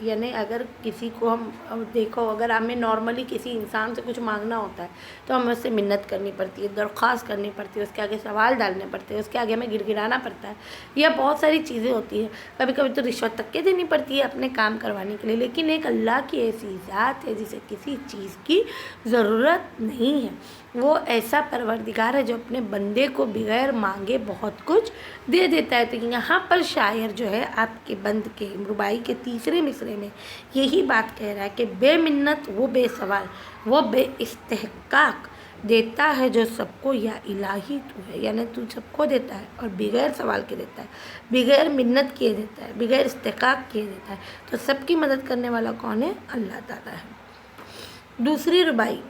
یعنی اگر کسی کو ہم دیکھو، اگر ہمیں نارملی کسی انسان سے کچھ مانگنا ہوتا ہے تو ہمیں اس سے منت کرنی پڑتی ہے، درخواست کرنی پڑتی ہے، اس کے آگے سوال ڈالنے پڑتے ہیں، اس کے آگے ہمیں گڑ گڑانا پڑتا ہے، یا بہت ساری چیزیں ہوتی ہیں، کبھی کبھی تو رشوت تک کے دینی پڑتی ہے اپنے کام کروانے کے لیے. لیکن ایک اللہ کی ایسی ذات ہے جسے کسی چیز کی ضرورت نہیں ہے. وہ ایسا پروردگار ہے جو اپنے بندے کو بغیر مانگے بہت کچھ دے دیتا ہے. تو یہاں پر شاعر جو ہے آپ کے بند کے ربائی کے تیسرے مصرے میں یہی بات کہہ رہا ہے کہ بے منت وہ بے سوال وہ بے استحقاق دیتا ہے جو سب کو، یا الہی تو ہے، یعنی تو سب کو دیتا ہے اور بغیر سوال کے دیتا ہے، بغیر منت کیے دیتا ہے، بغیر استحقاق کیے دیتا ہے. تو سب کی مدد کرنے والا کون ہے؟ اللہ تعالیٰ ہے. دوسری ربائی،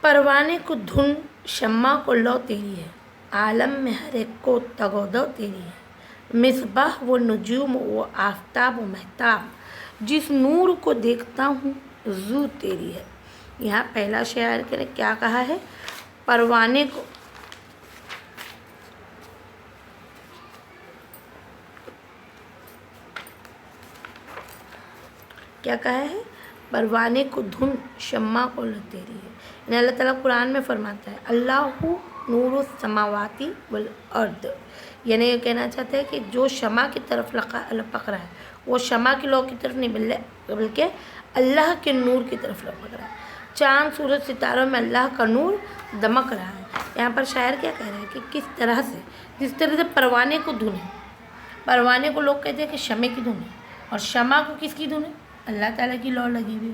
پروانے کو دھن شمع کو لو تیری ہے، عالم میں ہر ایک کو تگ و دو تیری ہے. مصباح وہ نجوم وہ آفتاب و مہتاب، جس نور کو دیکھتا ہوں زو تیری ہے. یہاں پہلا شاعر نے کیا کہا ہے؟ پروانے کو کیا کہا ہے؟ پروانے کو دھن شمع کو لو تیری ہے. یعنی اللہ تعالیٰ قرآن میں فرماتا ہے اللہ نور السماوات والارض، یعنی یہ کہنا چاہتے ہیں کہ جو شمع کی طرف لپک رہا ہے وہ شمع کی لو کی طرف نہیں بلکہ اللہ کے نور کی طرف لپک رہا ہے. چاند سورج ستاروں میں اللہ کا نور دمک رہا ہے. یہاں پر شاعر کیا کہہ رہے ہیں کہ کس طرح سے، جس طرح سے پروانے کو دھن ہے، پروانے کو لوگ کہتے ہیں کہ شمع کی دھن ہے، اور شمع کو کس کی دھن ہے؟ اللہ تعالیٰ کی لو لگی ہوئی.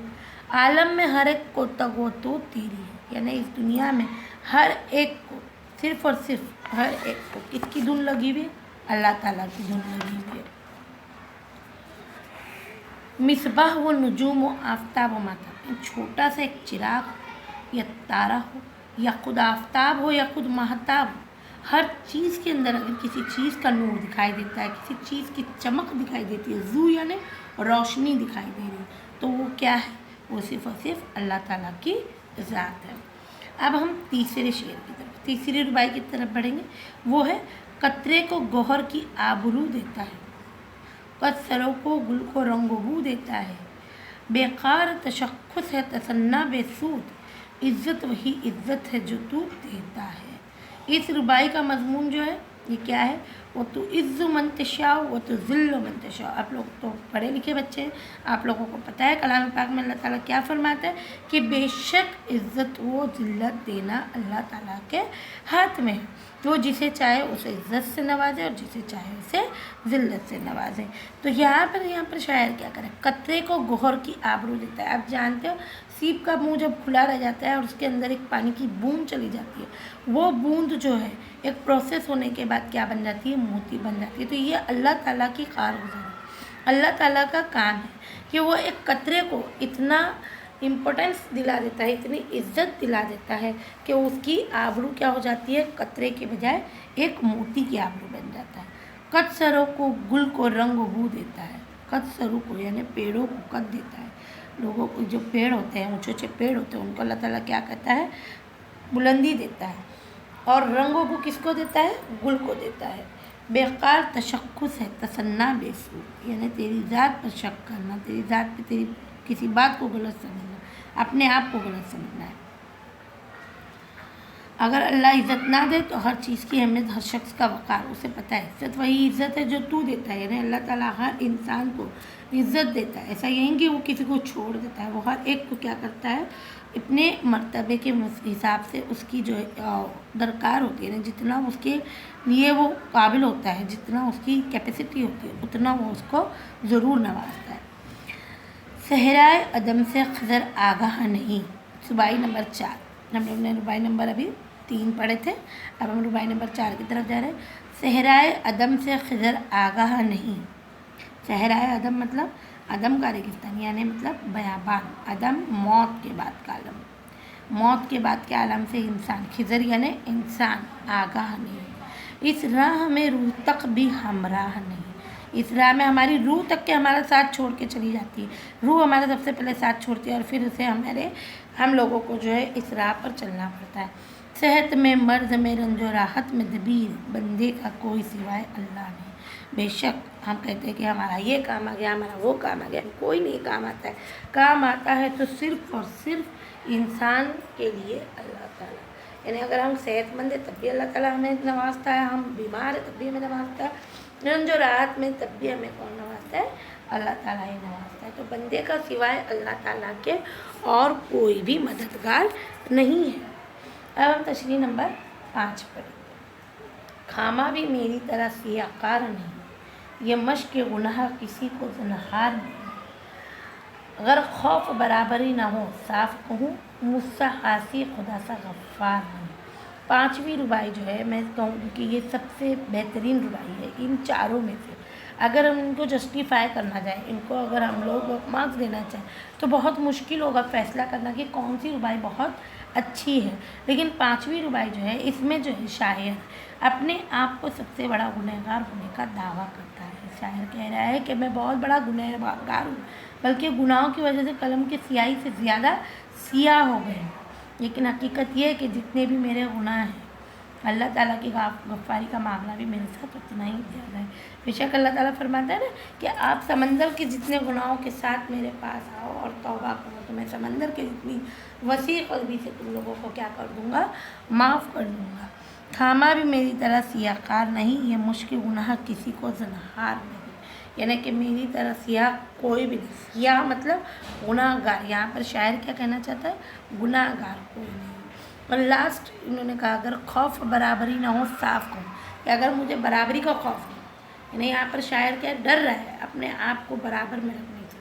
عالم میں ہر ایک کو تگ و دو تیری ہے، یعنی اس دنیا میں ہر ایک کو، صرف اور صرف ہر ایک کو کس کی دھن لگی ہوئی ہے؟ اللہ تعالیٰ کی دھن لگی ہوئی ہے. مصباح و نجوم و آفتاب و مہتاب، چھوٹا سا ایک چراغ یا تارا ہو، یا خود آفتاب ہو یا خود مہتاب ہو، ہر چیز کے اندر اگر کسی چیز کا نور دکھائی دیتا ہے، کسی چیز کی چمک دکھائی دیتی ہے، زو یعنی روشنی دکھائی دے رہی ہے، تو وہ کیا ہے؟ وہ صرف اور صرف اللہ تعالیٰ کی ذات ہے. اب ہم تیسرے شعر کی طرف، تیسری ربائی کی طرف بڑھیں گے. وہ ہے قطرے کو گوہر کی آبرو دیتا ہے، سروں کو گل کو رنگ و بو دیتا ہے. بیکار تشخص ہے تسنا بے سود، عزت وہی عزت ہے جو تو دیتا ہے. اس ربائی کا مضمون جو ہے یہ کیا ہے؟ وہ تو عز من تشاء و تو ذل من تشاء. آپ لوگ تو پڑھے لکھے بچے ہیں، آپ لوگوں کو پتہ ہے کلام پاک میں اللہ تعالیٰ کیا فرماتا ہے کہ بے شک عزت و ذلت دینا اللہ تعالیٰ کے ہاتھ میں ہے. وہ جسے چاہے اسے عزت سے نوازے اور جسے چاہے اسے ذلت سے نوازے. تو یہاں پر شاعر کیا کرے؟ قطرے کو گوہر کی آبرو دیتا ہے. آپ جانتے ہو سیپ کا منہ جب کھلا رہ جاتا ہے اور اس کے اندر ایک پانی کی بوند چلی جاتی ہے، وہ بوند جو ہے ایک پروسیس ہونے کے بعد کیا بن جاتی ہے؟ موتی بن جاتی ہے. تو یہ اللہ تعالیٰ کی کارگزاری ہے، اللہ تعالیٰ کا کام ہے کہ وہ ایک قطرے کو اتنا امپورٹنس دلا دیتا ہے، اتنی عزت دلا دیتا ہے کہ اس کی آبرو کیا ہو جاتی ہے؟ قطرے کے بجائے ایک موتی کی آبرو بن جاتا ہے. قد سروں کو گل کو رنگ و بو دیتا ہے. قد سروں کو یعنی پیڑوں کو قد دیتا ہے. لوگوں کو جو پیڑ ہوتے ہیں، اونچے اونچے پیڑ ہوتے ہیں، ان کو اللہ تعالیٰ کیا کہتا ہے؟ بلندی دیتا ہے. اور رنگ و بو کس کو دیتا ہے؟ گل کو دیتا ہے. بیکار تشخص ہے تسنا بے سود، یعنی تیری ذات پر شک کرنا، تیری ذات پہ تیری کسی بات کو غلط سمجھنا، اپنے آپ کو غلط سمجھنا ہے. اگر اللہ عزت نہ دے تو ہر چیز کی اہمیت، ہر شخص کا وقار اسے پتہ ہے. عزت وہی عزت ہے جو تو دیتا ہے، یعنی اللہ تعالیٰ ہر انسان کو عزت دیتا ہے. ایسا یہ کہ وہ کسی کو چھوڑ دیتا ہے، وہ ہر ایک کو کیا کرتا ہے؟ اپنے مرتبے کے حساب سے اس کی جو درکار ہوتی ہے نا، جتنا اس کے لیے وہ قابل ہوتا ہے، جتنا اس کی کیپیسٹی ہوتی ہے، اتنا وہ اس کو ضرور نوازتا ہے. صحرائے عدم سے خضر آگاہ نہیں، ربائی نمبر 4. ہم لوگ نے ربائی نمبر ابھی 3 پڑھے تھے، اب ہم ربائی نمبر 4 کی طرف جا رہے ہیں. صحرائے عدم سے خضر آگاہ نہیں. صحرائے عدم مطلب عدم کا ریگستان، یعنی مطلب بیابان. عدم موت کے بعد کا عالم، موت کے بعد کے عالم سے انسان. خضر یعنی انسان آگاہ نہیں. اس راہ میں روح تک بھی ہمراہ نہیں. اس راہ میں ہماری روح تک کے ہمارا ساتھ چھوڑ کے چلی جاتی ہے. روح ہمارا سب سے پہلے ساتھ چھوڑتی ہے اور پھر اسے ہم لوگوں کو جو ہے اس راہ پر چلنا پڑتا ہے. صحت میں مرض میں رنج و راحت میں دبیر، بندے کا کوئی سوائے اللہ نہیں. بے شک ہم کہتے ہیں کہ ہمارا یہ کام آ گیا، ہمارا وہ کام آ گیا، کوئی نہیں کام آتا ہے. کام آتا ہے تو صرف اور صرف انسان کے لیے اللہ تعالیٰ. یعنی اگر ہم صحت مند ہیں تب بھی اللہ تعالیٰ ہمیں نوازتا ہے، ہم بیمار ہیں تب بھی ہمیں نوازتا ہے، رنج و راحت میں تب بھی ہمیں کون نوازتا ہے؟ اللہ تعالیٰ ہی نوازتا ہے. تو بندے کا سوائے اللہ تعالیٰ کے اور کوئی بھی مددگار نہیں ہے. اب ہم تشریح نمبر 5 پڑھیں. کھاما بھی میری طرح سیاہ کار نہیں، یہ مشق گناہ کسی کو زنہار نہیں. اگر خوف برابری نہ ہو صاف کہوں، مجھ سا عاصی خدا سا غفار نہیں. 5ویں ربائی جو ہے میں کہوں گی کہ یہ سب سے بہترین ربائی ہے ان چاروں میں سے. اگر ہم ان کو جسٹیفائی کرنا جائیں، ان کو اگر ہم لوگ مارکس دینا چاہیں تو بہت مشکل ہوگا فیصلہ کرنا کہ کون سی ربائی بہت اچھی ہے. لیکن 5ویں ربائی جو ہے اس میں جو ہے شاعر اپنے آپ کو سب سے بڑا گنہگار ہونے کا دعویٰ کرتا ہے. شاعر کہہ رہا ہے کہ میں بہت بڑا گنہگار ہوں، بلکہ گناہوں کی وجہ سے قلم کی سیاہی سے زیادہ سیاہ ہو گئے ہیں. لیکن حقیقت یہ ہے کہ جتنے بھی میرے گناہ ہیں، اللہ تعالیٰ کی غفاری کا معاملہ بھی میرے ساتھ اتنا ہی زیادہ ہے. بے شک اللہ تعالیٰ فرماتا ہے نا کہ آپ سمندر کے جتنے گناہوں کے ساتھ میرے پاس آؤ اور توبہ کرو تو میں سمندر کے جتنی وسیع قلبی سے تم لوگوں کو کیا کر دوں گا؟ معاف کر دوں گا. کھاما بھی میری طرح سیاہ کار نہیں، یہ مشکل گناہ کسی کو زنہار نہیں. یعنی کہ میری طرح سیاہ کوئی بھی نہیں. سیاہ مطلب گناہ گار. یہاں پر شاعر کیا کہنا چاہتا ہے؟ گناہ گار کوئی نہیں. اور لاسٹ انہوں نے کہا اگر خوف برابری نہ ہو صاف کہوں، کہ اگر مجھے برابری کا خوف نہیں، یعنی یہاں پر شاعر کیا ڈر رہا ہے اپنے آپ کو برابر میں رکھنے سے.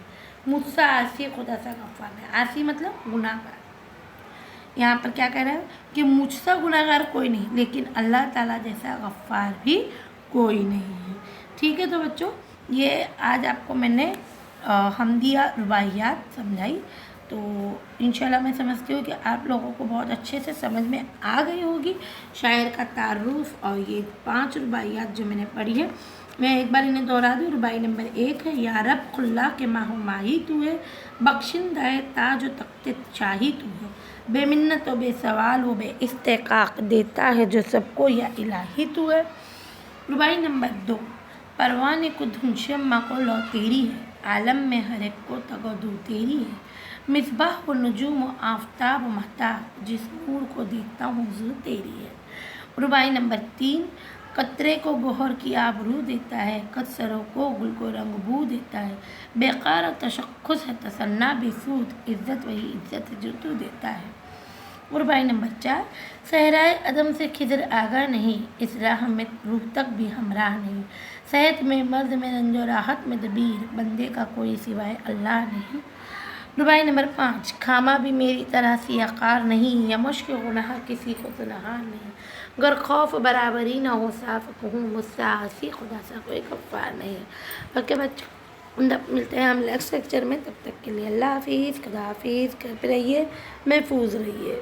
مجھ سا عاصی خدا سا غفار ہے. عاصی مطلب گناہ گار. یہاں پر کیا کہہ رہا ہے کہ مجھ سا گناہ گار کوئی نہیں، لیکن اللہ تعالیٰ جیسا غفار بھی کوئی نہیں ہے. ٹھیک ہے تو بچوں، یہ آج آپ کو میں نے حمدیہ رباعیات سمجھائی. تو انشاءاللہ میں سمجھتی ہوں کہ آپ لوگوں کو بہت اچھے سے سمجھ میں آ گئی ہوگی شاعر کا تعارف اور یہ 5 رباعیات جو میں نے پڑھی ہے. میں ایک بار انہیں دہرا دوں. ربائی نمبر 1 ہے یا رب خلا کے ماہو ماہی تو ہے، بخشندہ تاج و تخت شاہی تو ہے، بے منت و بے سوال و بے استحقاق دیتا ہے جو سب کو یا الہی تو ہے. ربائی نمبر 2 پروانے کو دھن شمع کو لو تیری ہے، عالم میں ہر ایک کو تگ و دو تیری ہے، مصباح و نجوم و آفتاب و مہتاب جس نور کو دیکھتا ہوں حضور تیری ہے. ربائی نمبر 3 قطرے کو گوہر کی آبرو دیتا ہے، قطروں کو گل کو رنگ بو دیتا ہے، بے قرار تشخص ہے تصنع بے سود، عزت وہی عزت جو تو دیتا ہے. ربائی نمبر 4 صحرائے عدم سے خضر آگاہ نہیں، اس راہ میں روح تک بھی ہمراہ نہیں، صحت میں مرض میں رنج و راحت میں دبیر، بندے کا کوئی سوائے اللہ نہیں. ربائی نمبر 5 کھاما بھی میری طرح سیاہ کار نہیں، یا مشق گناہ کسی کو زنہار نہیں، گر خوف برابری نہ ہو صاف کہوں، مجھ سے عاصی خدا سا کوئی غفار نہیں. اوکے بچوں، ملتے ہیں ہم نیکسٹ لیکچر میں. تب تک کے لیے اللہ حافظ، خدا حافظ. گھر پہ رہیے، محفوظ رہیے.